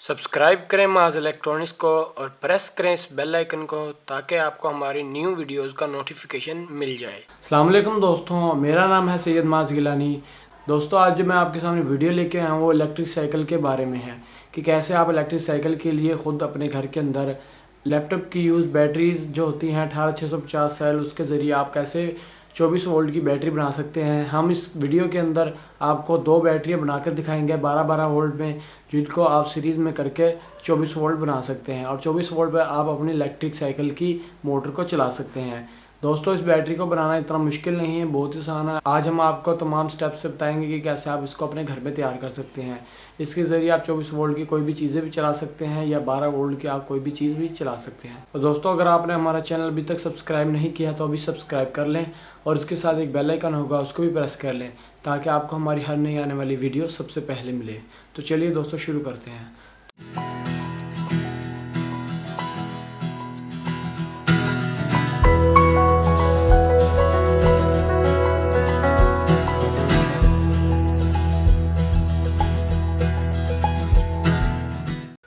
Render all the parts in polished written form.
Subscribe करें माज electronics को और प्रेस करें इस बेल आइकन को ताकि आपको हमारी न्यू वीडियोस का नोटिफिकेशन मिल जाए। अस्सलाम वालेकुम दोस्तों, मेरा नाम है सैयद माज गिलानी। दोस्तों, आज जो मैं आपके सामने वीडियो लेके आया हूँ वो इलेक्ट्रिक साइकिल के बारे में है कि कैसे आप इलेक्ट्रिक साइकिल के लिए ख़ुद अपने घर के अंदर लैपटॉप की यूज़ बैटरीज जो होती हैं 18650 सेल, उसके ज़रिए आप कैसे 24 वोल्ट की बैटरी बना सकते हैं। हम इस वीडियो के अंदर आपको 2 बैटरियाँ बनाकर दिखाएंगे 12-12 वोल्ट में, जिनको आप सीरीज़ में करके 24 वोल्ट बना सकते हैं और 24 वोल्ट पर आप अपनी इलेक्ट्रिक साइकिल की मोटर को चला सकते हैं। दोस्तों, इस बैटरी को बनाना इतना मुश्किल नहीं है, बहुत ही आसान है। आज हम आपको तमाम स्टेप्स बताएंगे कि कैसे आप इसको अपने घर में तैयार कर सकते हैं। इसके ज़रिए आप 24 वोल्ट की कोई भी चीज़ें भी चला सकते हैं या 12 वोल्ट की आप कोई भी चीज़ भी चला सकते हैं। तो दोस्तों, अगर आपने हमारा चैनल अभी तक सब्सक्राइब नहीं किया तो अभी सब्सक्राइब कर लें और इसके साथ एक बेल आइकन होगा, उसको भी प्रेस कर लें ताकि आपको हमारी हर नई आने वाली वीडियो सबसे पहले मिले। तो चलिए दोस्तों, शुरू करते हैं।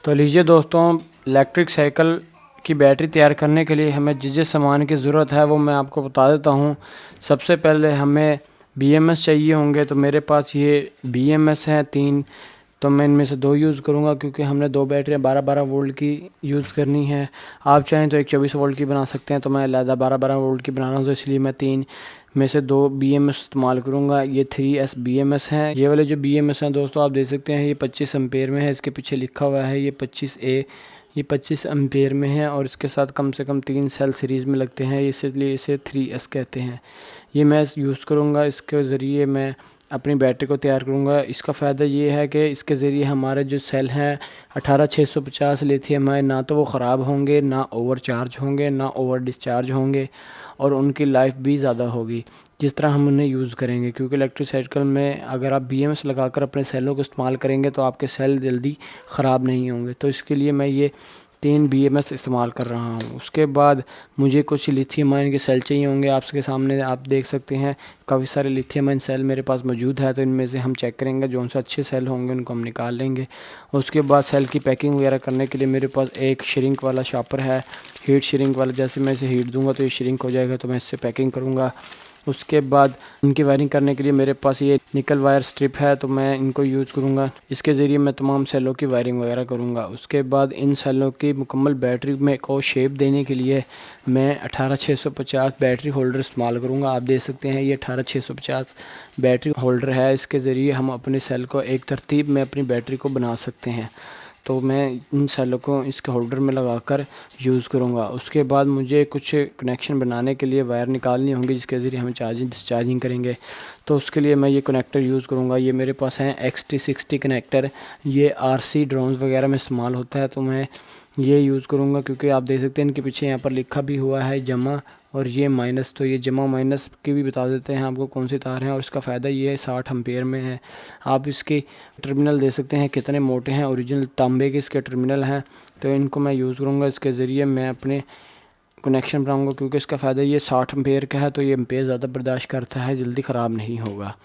तो लीजिए दोस्तों, इलेक्ट्रिक साइकिल की बैटरी तैयार करने के लिए हमें जिस सामान की ज़रूरत है वो मैं आपको बता देता हूँ। सबसे पहले हमें BMS चाहिए होंगे। तो मेरे पास ये BMS हैं 3, तो मैं इनमें से 2 यूज़ करूँगा क्योंकि हमने 2 बैटरियाँ 12-12 वोल्ट की यूज़ करनी है। आप चाहें तो एक 24 वोल्ट की बना सकते हैं, तो मैं लिहाजा 12-12 वोल्ट की बना रहा हूँ, तो इसलिए मैं 3 में से 2 BMS इस्तेमाल करूँगा। ये 3S BMS हैं। ये वाले जो BMS हैं दोस्तों, आप देख सकते हैं ये 25 एम्पेयर में है। इसके पीछे लिखा हुआ है ये 25A, ये 25 एम्पेयर में है और इसके साथ कम से कम 3 सेल सीरीज़ में लगते हैं, इसलिए इसे 3S कहते हैं। ये मैं यूज़ करूँगा, इसके ज़रिए मैं अपनी बैटरी को तैयार करूँगा। इसका फ़ायदा ये है कि इसके ज़रिए हमारे जो सेल हैं 18650 लिथियम है, ना तो वो ख़राब होंगे, ना ओवर चार्ज होंगे, ना ओवर डिस्चार्ज होंगे और उनकी लाइफ भी ज़्यादा होगी जिस तरह हम उन्हें यूज़ करेंगे। क्योंकि इलेक्ट्रिक साइकिल में अगर आप BMS लगाकर अपने सेलों को इस्तेमाल करेंगे तो आपके सेल जल्दी ख़राब नहीं होंगे। तो इसके लिए मैं ये 3 BMS इस्तेमाल कर रहा हूँ। उसके बाद मुझे कुछ लिथियम आयन के सेल चाहिए होंगे। आपके सामने आप देख सकते हैं काफ़ी सारे लिथियम आयन सेल मेरे पास मौजूद है, तो इनमें से हम चेक करेंगे, जो उनसे अच्छे सेल होंगे उनको हम निकाल लेंगे। उसके बाद सेल की पैकिंग वगैरह करने के लिए मेरे पास एक श्रिंक वाला शॉपर है, हीट श्रिंक वाला। जैसे मैं इसे हीट दूंगा तो ये श्रिंक हो जाएगा, तो मैं इससे पैकिंग करूँगा। उसके बाद इनकी वायरिंग करने के लिए मेरे पास ये निकल वायर स्ट्रिप है, तो मैं इनको यूज़ करूँगा। इसके ज़रिए मैं तमाम सेलों की वायरिंग वगैरह करूँगा। उसके बाद इन सेलों की मुकम्मल बैटरी में को शेप देने के लिए मैं 18650 बैटरी होल्डर इस्तेमाल करूँगा। आप देख सकते हैं ये 18650 बैटरी होल्डर है। इसके ज़रिए हम अपने सेल को एक तरतीब में अपनी बैटरी को बना सकते हैं। तो मैं इन सेलों को इसके होल्डर में लगाकर यूज़ करूँगा। उसके बाद मुझे कुछ कनेक्शन बनाने के लिए वायर निकालनी होंगी जिसके ज़रिए हम चार्जिंग डिस्चार्जिंग करेंगे। तो उसके लिए मैं ये कनेक्टर यूज़ करूँगा। ये मेरे पास हैं XT60 कनेक्टर, ये RC ड्रोन्स वगैरह में इस्तेमाल होता है, तो मैं ये यूज़ करूँगा। क्योंकि आप देख सकते हैं इनके पीछे यहाँ पर लिखा भी हुआ है जमा और ये माइनस, तो ये जमा माइनस की भी बता देते हैं आपको कौन सी तार हैं। और इसका फ़ायदा ये है 60 एम्पेयर में है। आप इसके टर्मिनल दे सकते हैं कितने मोटे हैं, ओरिजिनल तांबे के इसके टर्मिनल हैं, तो इनको मैं यूज़ करूँगा। इसके ज़रिए मैं अपने कनेक्शन बनाऊंगा। क्योंकि इसका फ़ायदा ये 60 एम्पेयर का है, तो ये एम्पेयर ज़्यादा बर्दाश्त करता है, जल्दी ख़राब नहीं होगा।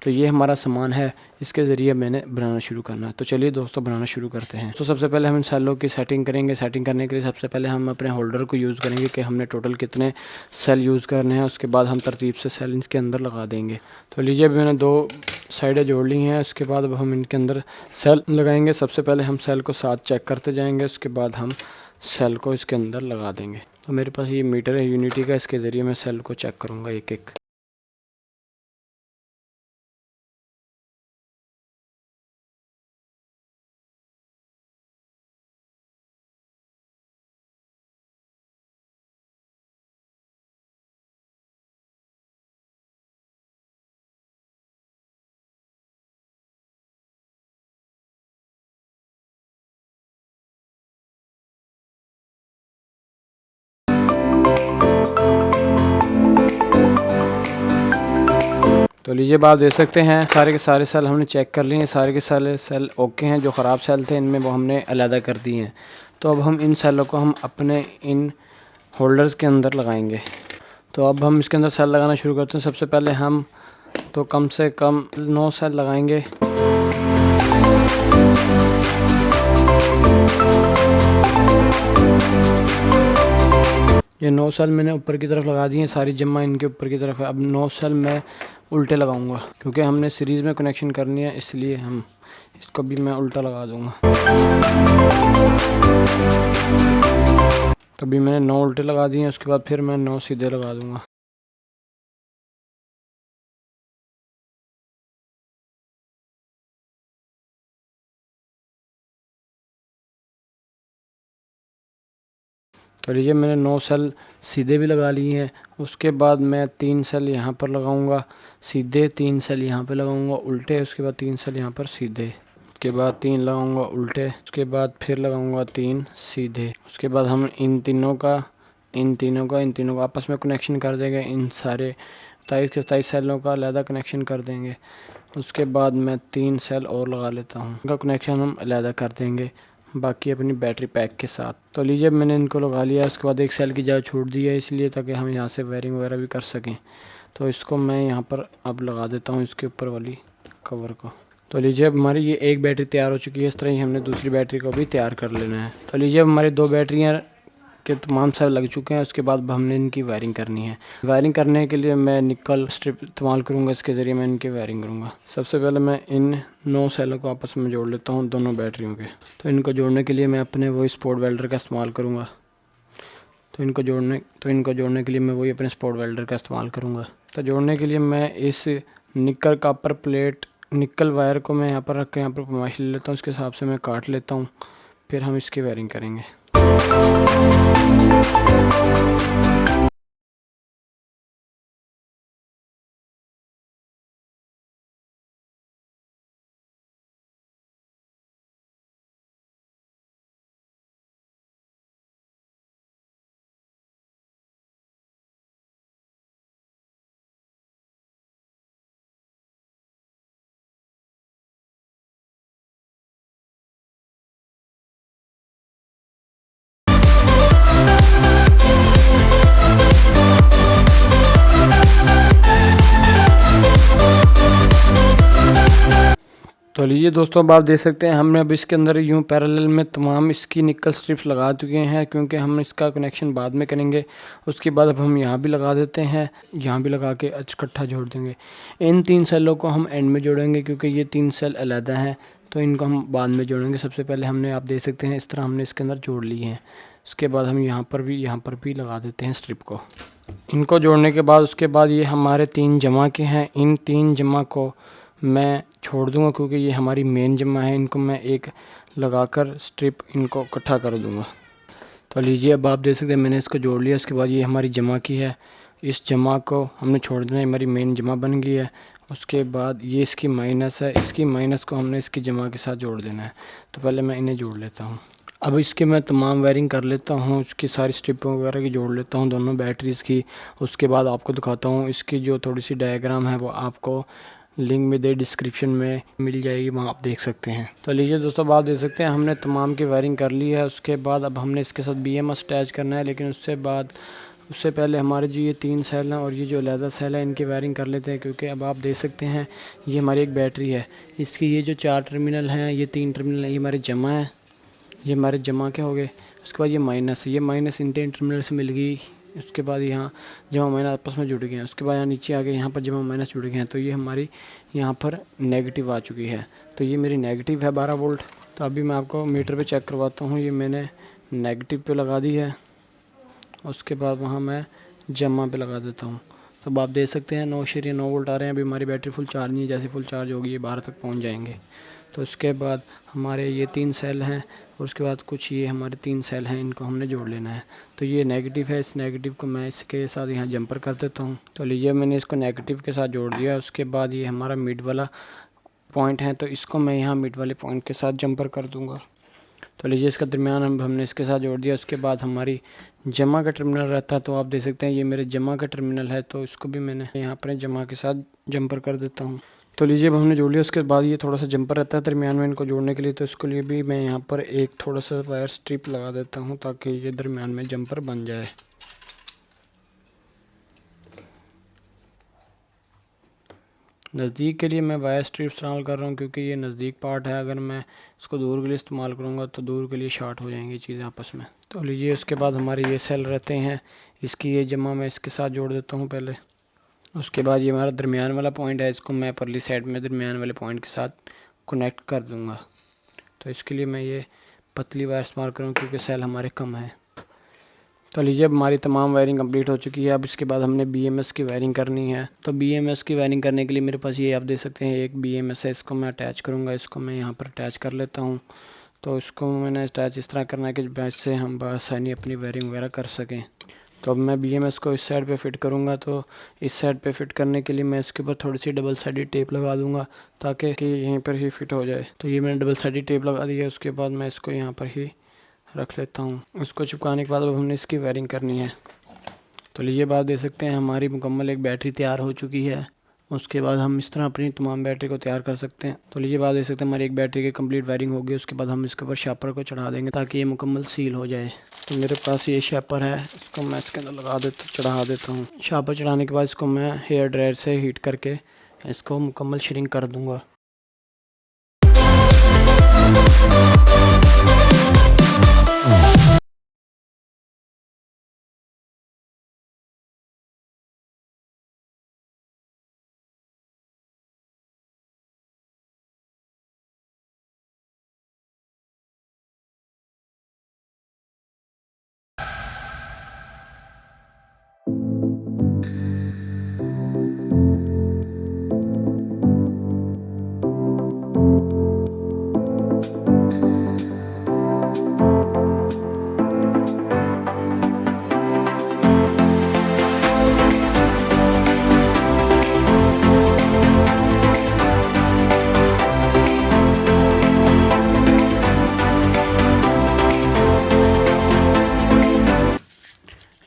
तो ये हमारा सामान है, इसके ज़रिए मैंने बनाना शुरू करना है। तो चलिए दोस्तों, बनाना शुरू करते हैं। तो सबसे पहले हम इन सेलों की सेटिंग करेंगे। सेटिंग करने के लिए सबसे पहले हम अपने होल्डर को यूज़ करेंगे कि हमने टोटल कितने सेल यूज़ करने हैं। उसके बाद हम तरतीब से सेल इसके अंदर लगा देंगे। तो लीजिए, अभी मैंने 2 साइडें जोड़ ली हैं। उसके बाद अब हम इनके अंदर सेल लगाएंगे। सबसे पहले हम सेल को साथ चेक करते जाएंगे, उसके बाद हम सेल को इसके अंदर लगा देंगे। तो मेरे पास ये मीटर है यूनिटी का, इसके ज़रिए मैं सेल को चेक करूँगा एक एक। तो लीजिए, आप देख सकते हैं सारे के सारे सेल हमने चेक कर लिए हैं। सारे के सारे सेल ओके हैं। जो ख़राब सेल थे इनमें वो हमने अलहदा कर दिए हैं। तो अब हम इन सेलों को हम अपने इन होल्डर्स के अंदर लगाएंगे। तो अब हम इसके अंदर सेल लगाना शुरू करते हैं। सबसे पहले हम तो कम से कम 9 सेल लगाएंगे। ये 9 सेल मैंने ऊपर की तरफ लगा दिए हैं, सारी जमा इनके ऊपर की तरफ है। अब 9 सेल मैं उल्टे लगाऊंगा क्योंकि हमने सीरीज़ में कनेक्शन करनी है, इसलिए हम इसको भी मैं उल्टा लगा दूंगा। तो अभी मैंने 9 उल्टे लगा दिए हैं, उसके बाद फिर मैं 9 सीधे लगा दूंगा। तो लीजिए मैंने 9 सेल सीधे भी लगा लिए हैं। उसके बाद मैं 3 सेल यहाँ पर लगाऊंगा सीधे, 3 सेल यहाँ पे लगाऊंगा उल्टे, उसके बाद 3 सेल यहाँ पर सीधे, उसके बाद 3 लगाऊंगा उल्टे, उसके बाद फिर लगाऊंगा 3 सीधे। उसके बाद हम इन तीनों का आपस में कनेक्शन कर देंगे। इन सारे 27 के 27 सेलों का अलहदा कनेक्शन कर देंगे। उसके बाद मैं 3 सेल और लगा लेता हूँ, इनका कनेक्शन हम अलहदा कर देंगे बाकी अपनी बैटरी पैक के साथ। तो लीजिए मैंने इनको लगा लिया। उसके बाद एक सेल की जगह छोड़ दी है, इसलिए ताकि हम यहाँ से वायरिंग वगैरह भी कर सकें। तो इसको मैं यहाँ पर अब लगा देता हूँ इसके ऊपर वाली कवर को। तो लीजिए अब हमारी ये एक बैटरी तैयार हो चुकी है। इस तरह ही हमने दूसरी बैटरी को भी तैयार कर लेना है। तो लीजिए अब हमारी 2 बैटरियाँ के तमाम सेल लग चुके हैं। उसके बाद हमने इनकी वायरिंग करनी है। वायरिंग करने के लिए मैं निकल स्ट्रिप इस्तेमाल करूँगा, इसके ज़रिए मैं इनकी वायरिंग करूँगा। सबसे पहले मैं इन 9 सेलों को आपस में जोड़ लेता हूँ, दोनों बैटरियों के। तो इनको जोड़ने के लिए मैं अपने वही स्पॉट वेल्डर का इस्तेमाल करूँगा। तो इनको जोड़ने के लिए मैं वही अपने स्पॉट वेल्डर का इस्तेमाल करूँगा। तो जोड़ने के लिए मैं इस निकल कॉपर प्लेट निकल वायर को मैं यहाँ पर रख कर यहाँ पर पैमाइश ले लेता हूँ, उसके हिसाब से मैं काट लेता हूँ। फिर हम इसकी वायरिंग करेंगे। तो लीजिए दोस्तों, अब आप देख सकते हैं हमने अब इसके अंदर यूं पैरेलल में तमाम इसकी निकल स्ट्रिप्स लगा चुके हैं, क्योंकि हम इसका कनेक्शन बाद में करेंगे। उसके बाद अब हम यहाँ भी लगा देते हैं, यहाँ भी लगा के इकट्ठा जोड़ देंगे। इन 3 सेलों को हम एंड में जोड़ेंगे क्योंकि ये 3 सेल अलहदा हैं, तो इनको हम बाद में जोड़ेंगे। सबसे पहले हमने, आप देख सकते हैं इस तरह हमने इसके अंदर जोड़ लिए हैं। उसके बाद हम यहाँ पर भी लगा देते हैं स्ट्रिप को। इनको जोड़ने के बाद उसके बाद ये हमारे 3 जमा के हैं। इन 3 जमा को मैं छोड़ दूंगा क्योंकि ये हमारी मेन जमा है। इनको मैं एक लगाकर स्ट्रिप इनको इकट्ठा कर दूंगा। तो लीजिए अब आप देख सकते हैं मैंने इसको जोड़ लिया। उसके बाद ये हमारी जमा की है, इस जमा को हमने छोड़ देना है, हमारी मेन जमा बन गई है। उसके बाद ये इसकी माइनस है, इसकी माइनस को हमने इसकी जमा के साथ जोड़ देना है। तो पहले मैं इन्हें जोड़ लेता हूँ। अब इसके मैं तमाम वायरिंग कर लेता हूँ, उसकी सारी स्ट्रिपों वगैरह की जोड़ लेता हूँ, दोनों बैटरीज़ की। उसके बाद आपको दिखाता हूँ इसकी जो थोड़ी सी डायग्राम है वो आपको लिंक में दे डिस्क्रिप्शन में मिल जाएगी, वहाँ आप देख सकते हैं। तो लीजिए दोस्तों, अब आप देख सकते हैं हमने तमाम की वायरिंग कर ली है। उसके बाद अब हमने इसके साथ BMS अटैच करना है, लेकिन उससे पहले हमारे जो ये 3 सेल हैं और ये जो अलहदा सेल है इनकी वायरिंग कर लेते हैं। क्योंकि अब आप देख सकते हैं ये हमारी एक बैटरी है, इसकी ये जो 4 टर्मिनल हैं, ये 3 टर्मिनल हैं, ये हमारे जमा है, ये हमारे जमा के हो गए। उसके बाद ये माइनस इन 3 टर्मिनल से मिल गई। उसके बाद यहाँ जमा माइनस आपस में जुड़ गए हैं। उसके बाद यहाँ नीचे आ गए, यहाँ पर जमा माइनस जुड़ गए हैं। तो ये हमारी यहाँ पर नेगेटिव आ चुकी है। तो ये मेरी नेगेटिव है 12 वोल्ट। तो अभी मैं आपको मीटर पे चेक करवाता हूँ। ये मैंने नेगेटिव पे लगा दी है, उसके बाद वहाँ मैं जमा पे लगा देता हूँ। तो अब आप देख सकते हैं 9.9 वोल्ट आ रहे हैं। अभी हमारी बैटरी फुल चार्ज नहीं है, जैसे फुल चार्ज होगी ये 12 तक पहुँच जाएंगे। तो उसके बाद हमारे ये 3 सेल हैं और उसके बाद कुछ ये हमारे 3 सेल हैं, इनको हमने जोड़ लेना है। तो ये नेगेटिव है, इस नेगेटिव को मैं इसके साथ यहाँ जंपर कर देता हूँ। तो लीजिए मैंने इसको नेगेटिव के साथ जोड़ दिया। उसके बाद ये हमारा मिड वाला पॉइंट है, तो इसको मैं यहाँ मिड वाले पॉइंट के साथ जंपर कर दूँगा। तो लीजिए इसका दरमियान हमने इसके साथ जोड़ दिया। उसके बाद हमारी जमा का टर्मिनल रहता है, तो आप देख सकते हैं ये मेरे जमा का टर्मिनल है, तो इसको भी मैंने यहाँ पर जमा के साथ जंपर कर देता हूँ। तो लीजिए अब हमने जोड़ लिया। उसके बाद ये थोड़ा सा जंपर रहता है दरमियान में इनको जोड़ने के लिए, तो इसके लिए भी मैं यहाँ पर एक थोड़ा सा वायर स्ट्रिप लगा देता हूँ ताकि ये दरमियान में जंपर बन जाए। नज़दीक के लिए मैं वायर स्ट्रिप इस्तेमाल कर रहा हूँ क्योंकि ये नज़दीक पार्ट है। अगर मैं इसको दूर के लिए इस्तेमाल करूँगा तो दूर के लिए शॉर्ट हो जाएंगी चीज़ें आपस में। तो लीजिए उसके बाद हमारे ये सेल रहते हैं, इसकी ये जमा मैं इसके साथ जोड़ देता हूँ पहले। उसके बाद ये हमारा दरमियान वाला पॉइंट है, इसको मैं परली साइड में दरमियान वाले पॉइंट के साथ कनेक्ट कर दूँगा। तो इसके लिए मैं ये पतली वायर इस्तेमाल करूँ क्योंकि सेल हमारे कम है। तो लीजिए अब हमारी तमाम वायरिंग कंप्लीट हो चुकी है। अब इसके बाद हमने बीएमएस की वायरिंग करनी है। तो बीएमएस की वायरिंग करने के लिए मेरे पास ये आप देख सकते हैं एक बीएमएस है, इसको मैं अटैच करूँगा। इसको मैं यहाँ पर अटैच कर लेता हूँ। तो इसको मैंने अटैच इस तरह करना है कि बैच से हम बआसानी अपनी वायरिंग वगैरह कर सकें। तो अब मैं बीएमएस को इस साइड पे फ़िट करूँगा। तो इस साइड पे फ़िट करने के लिए मैं इसके ऊपर थोड़ी सी डबल साइडेड टेप लगा दूँगा ताकि कि यहीं पर ही फ़िट हो जाए। तो ये मैंने डबल साइडेड टेप लगा दी है। उसके बाद मैं इसको यहाँ पर ही रख लेता हूँ। उसको चिपकाने के बाद अब हमने इसकी वायरिंग करनी है। तो लीजिए बात देख सकते हैं हमारी मुकम्मल एक बैटरी तैयार हो चुकी है। उसके बाद हम इस तरह अपनी तमाम बैटरी को तैयार कर सकते हैं। तो लीजिए बात देख सकते हैं हमारी एक बैटरी की कंप्लीट वायरिंग होगी। उसके बाद हम इसके ऊपर शापर को चढ़ा देंगे ताकि ये मुकम्मल सील हो जाए। तो मेरे पास ये शापर है, इसको मैं इसके अंदर लगा देता चढ़ा देता हूँ। शापर चढ़ाने के बाद इसको मैं हेयर ड्रायर से हीट करके इसको मुकम्मल श्रिंक कर दूँगा।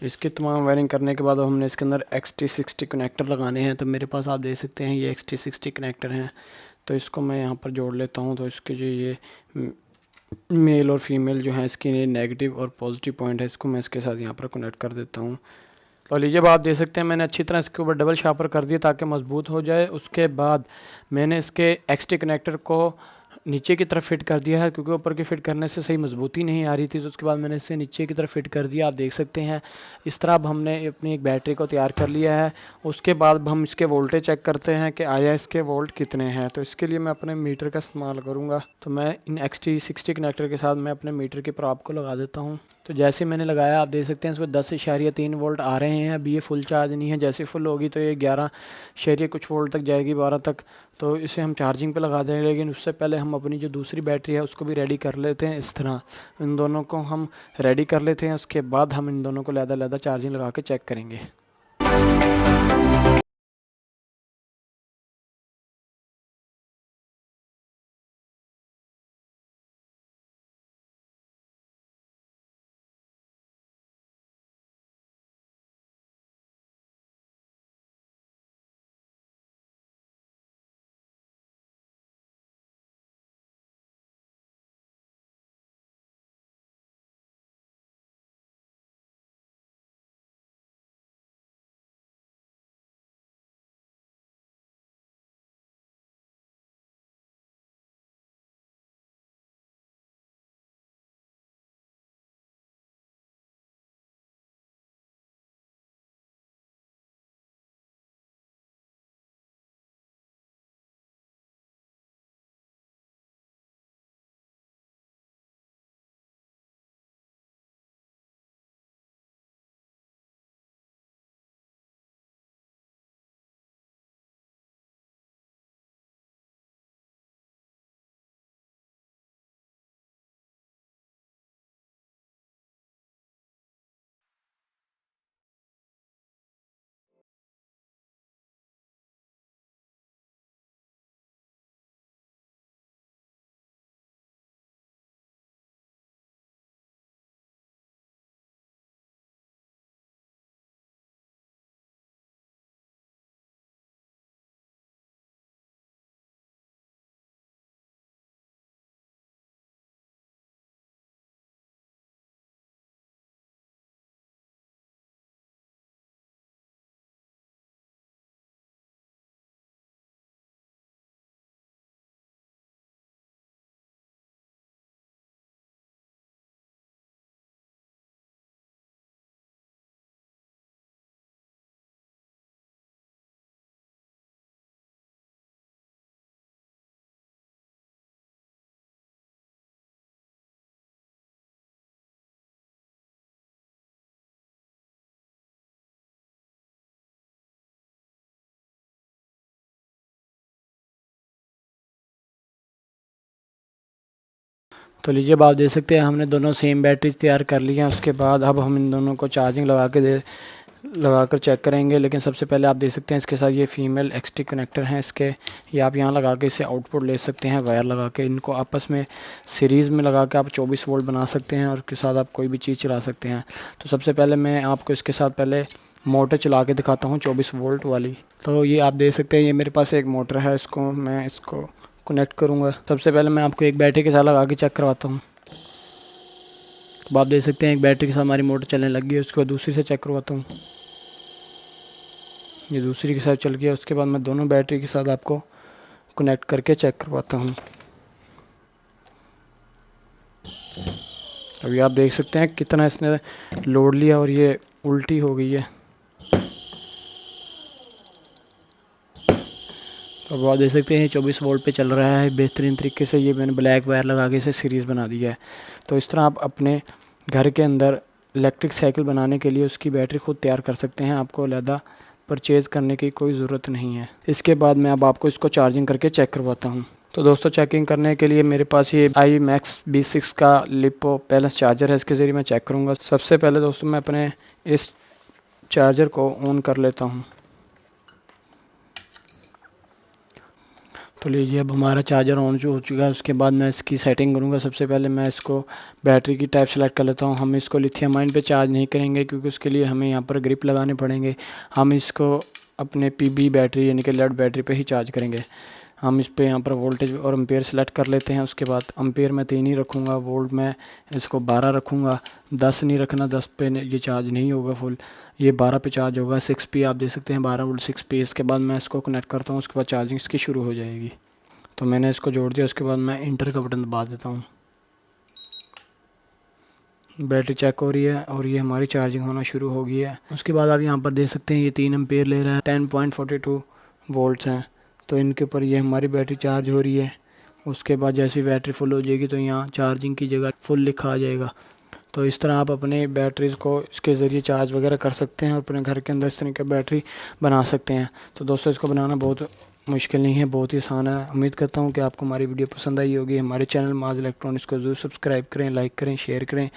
इसके तमाम वायरिंग करने के बाद अब हमने इसके अंदर XT60 कनेक्टर लगाने हैं। तो मेरे पास आप देख सकते हैं ये XT60 कनेक्टर हैं। तो इसको मैं यहाँ पर जोड़ लेता हूँ। तो इसके जो ये मेल और फीमेल जो है इसकी नेगेटिव और पॉजिटिव पॉइंट है, इसको मैं इसके साथ यहाँ पर कनेक्ट कर देता हूँ। तो लीजिए आप देख सकते हैं मैंने अच्छी तरह इसके ऊपर डबल शापर कर दिया ताकि मजबूत हो जाए। उसके बाद मैंने इसके XT कनेक्टर को नीचे की तरफ फिट कर दिया है क्योंकि ऊपर की फिट करने से सही मजबूती नहीं आ रही थी। तो उसके बाद मैंने इसे नीचे की तरफ फिट कर दिया। आप देख सकते हैं इस तरह अब हमने अपनी एक बैटरी को तैयार कर लिया है। उसके बाद हम इसके वोल्टेज चेक करते हैं कि आया इसके वोल्ट कितने हैं। तो इसके लिए मैं अपने मीटर का इस्तेमाल करूँगा। तो मैं इन XT60 कनेक्टर के साथ मैं अपने मीटर के प्रॉब को लगा देता हूँ। तो जैसे मैंने लगाया आप देख सकते हैं इसमें 10.3 वोल्ट आ रहे हैं। अभी ये फुल चार्ज नहीं है, जैसे फुल होगी तो ये 11 कुछ वोल्ट तक जाएगी, 12 तक। तो इसे हम चार्जिंग पे लगा देंगे। लेकिन उससे पहले हम अपनी जो दूसरी बैटरी है उसको भी रेडी कर लेते हैं। इस तरह इन दोनों को हम रेडी कर लेते हैं। उसके बाद हम इन दोनों को लहदा चार्जिंग लगा के चेक करेंगे। तो लीजिए अब आप देख सकते हैं हमने दोनों सेम बैटरी तैयार कर ली हैं। उसके बाद अब हम इन दोनों को चार्जिंग लगा कर चेक करेंगे। लेकिन सबसे पहले आप देख सकते हैं इसके साथ ये फीमेल एक्सटी कनेक्टर हैं इसके, ये आप यहाँ लगा के इससे आउटपुट ले सकते हैं वायर लगा के। इनको आपस में सीरीज़ में लगा के आप 24 वोल्ट बना सकते हैं और उसके साथ आप कोई भी चीज़ चला सकते हैं। तो सबसे पहले मैं आपको इसके साथ पहले मोटर चला के दिखाता हूँ 24 वोल्ट वाली। तो ये आप देख सकते हैं ये मेरे पास एक मोटर है, मैं इसको कनेक्ट करूँगा। सबसे पहले मैं आपको एक बैटरी के साथ लगा के चेक करवाता हूँ। तो आप देख सकते हैं एक बैटरी के साथ हमारी मोटर चलने लग गई है। उसके बाद दूसरी से चेक करवाता हूँ, ये दूसरी के साथ चल गया। उसके बाद मैं दोनों बैटरी के साथ आपको कनेक्ट करके चेक करवाता हूँ। अभी आप देख सकते हैं कितना इसने लोड लिया और ये उल्टी हो गई है। तो अब आप देख सकते हैं 24 वोल्ट पे चल रहा है बेहतरीन तरीके से। ये मैंने ब्लैक वायर लगा के इसे सीरीज़ बना दिया है। तो इस तरह आप अपने घर के अंदर इलेक्ट्रिक साइकिल बनाने के लिए उसकी बैटरी खुद तैयार कर सकते हैं। आपको अलहदा परचेज़ करने की कोई ज़रूरत नहीं है। इसके बाद मैं अब आपको इसको चार्जिंग करके चेक करवाता हूँ। तो दोस्तों चेकिंग करने के लिए मेरे पास ये IMAX B6 का लिपो बैलेंस चार्जर है, इसके ज़रिए मैं चेक करूँगा। सबसे पहले दोस्तों मैं अपने इस चार्जर को ऑन कर लेता हूँ। तो लीजिए अब हमारा चार्जर ऑन हो चुका है। उसके बाद मैं इसकी सेटिंग करूँगा। सबसे पहले मैं इसको बैटरी की टाइप सेलेक्ट कर लेता हूँ। हम इसको लिथियम आयन पे चार्ज नहीं करेंगे क्योंकि उसके लिए हमें यहाँ पर ग्रिप लगाने पड़ेंगे। हम इसको अपने PB बैटरी यानी कि लेड बैटरी पे ही चार्ज करेंगे। हम इस पे यहाँ पर वोल्टेज और एम्पेयर सेलेक्ट कर लेते हैं। उसके बाद एम्पेयर मैं 3 ही रखूँगा, वोल्ट मैं इसको 12 रखूँगा। 10 नहीं रखना, 10 पे ये चार्ज नहीं होगा फुल, ये 12 पे चार्ज होगा। 6P आप देख सकते हैं 12 वोल्ट 6P। इसके बाद मैं इसको कनेक्ट करता हूँ, उसके बाद चार्जिंग इसकी शुरू हो जाएगी। तो मैंने इसको जोड़ दिया। उसके बाद मैं इंटर का बटन दबा देता हूँ। बैटरी चेक हो रही है और ये हमारी चार्जिंग होना शुरू हो गई है। उसके बाद आप यहाँ पर देख सकते हैं ये 3 एम्पेयर ले रहा है, 10.42 वोल्ट्स हैं। तो इनके ऊपर ये हमारी बैटरी चार्ज हो रही है। उसके बाद जैसे बैटरी फुल हो जाएगी तो यहाँ चार्जिंग की जगह फुल लिखा आ जाएगा। तो इस तरह आप अपने बैटरीज़ को इसके ज़रिए चार्ज वगैरह कर सकते हैं और अपने घर के अंदर इस तरह की बैटरी बना सकते हैं। तो दोस्तों इसको बनाना बहुत मुश्किल नहीं है, बहुत ही आसान है। उम्मीद करता हूँ कि आपको हमारी वीडियो पसंद आई होगी। हमारे चैनल माज इलेक्ट्रॉनिक्स को ज़रूर सब्सक्राइब करें, लाइक करें, शेयर करें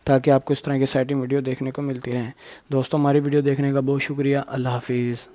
ताकि आपको इस तरह की एक्साइटिंग वीडियो देखने को मिलती रहें। दोस्तों हमारी वीडियो देखने का बहुत शुक्रिया। अल्लाह हाफिज़।